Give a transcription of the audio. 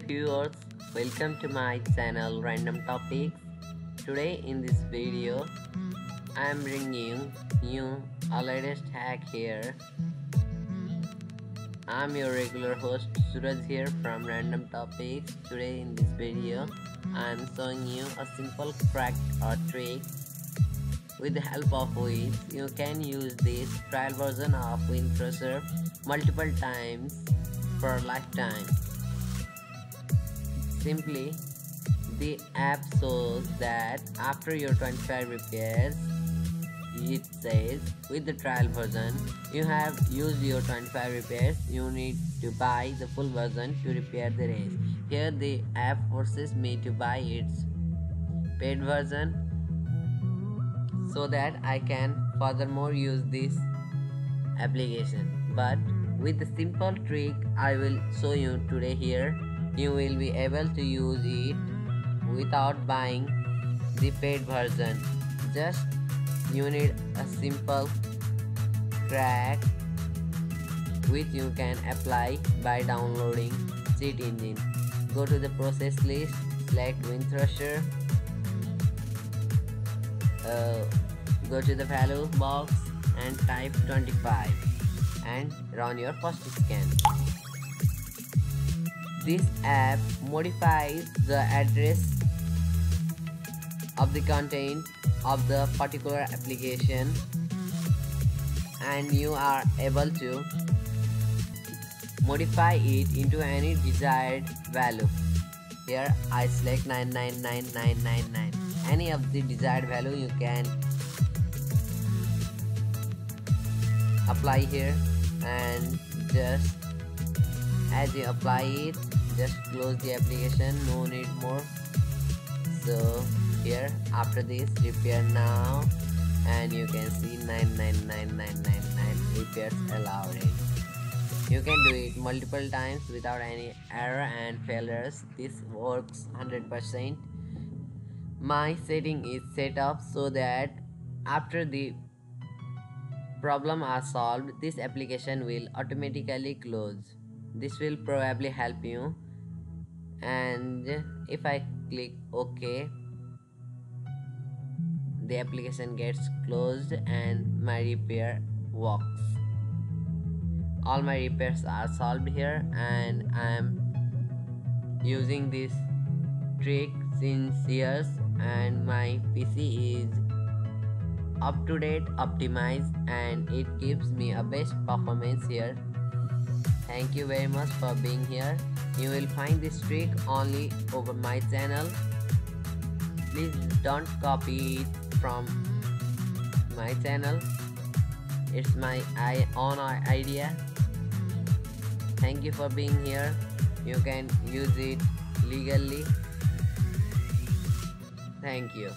viewers, welcome to my channel Random Topics. Today in this video, I am bringing you a latest hack here. I am your regular host Suraj here from Random Topics. Today in this video, I am showing you a simple crack or trick with the help of which you can use this trial version of Winthruster multiple times for a lifetime. Simply, the app shows that after your 25 repairs, it says with the trial version, you have used your 25 repairs, you need to buy the full version to repair the rest. Here the app forces me to buy its paid version so that I can furthermore use this application. But with the simple trick I will show you today here, you will be able to use it without buying the paid version. Just you need a simple crack which you can apply by downloading Cheat Engine. Go to the process list, select Winthruster, go to the value box and type 25 and run your first scan. This app modifies the address of the content of the particular application and you are able to modify it into any desired value. Here I select 999999. Any of the desired value you can apply here, and just as you apply it, just close the application, no need more. So here after this, repair now, and you can see 999999 repairs allowed. You can do it multiple times without any error and failures. This works 100%. My setting is set up so that after the problem are solved, this application will automatically close. This will probably help you. And if I click OK, the application gets closed and my repair works. All my repairs are solved here, and I am using this trick since years, and my PC is up to date, optimized, and it gives me a best performance here. Thank you very much for being here. You will find this trick only over my channel. Please don't copy it from my channel. It's my own idea. Thank you for being here. You can use it legally. Thank you.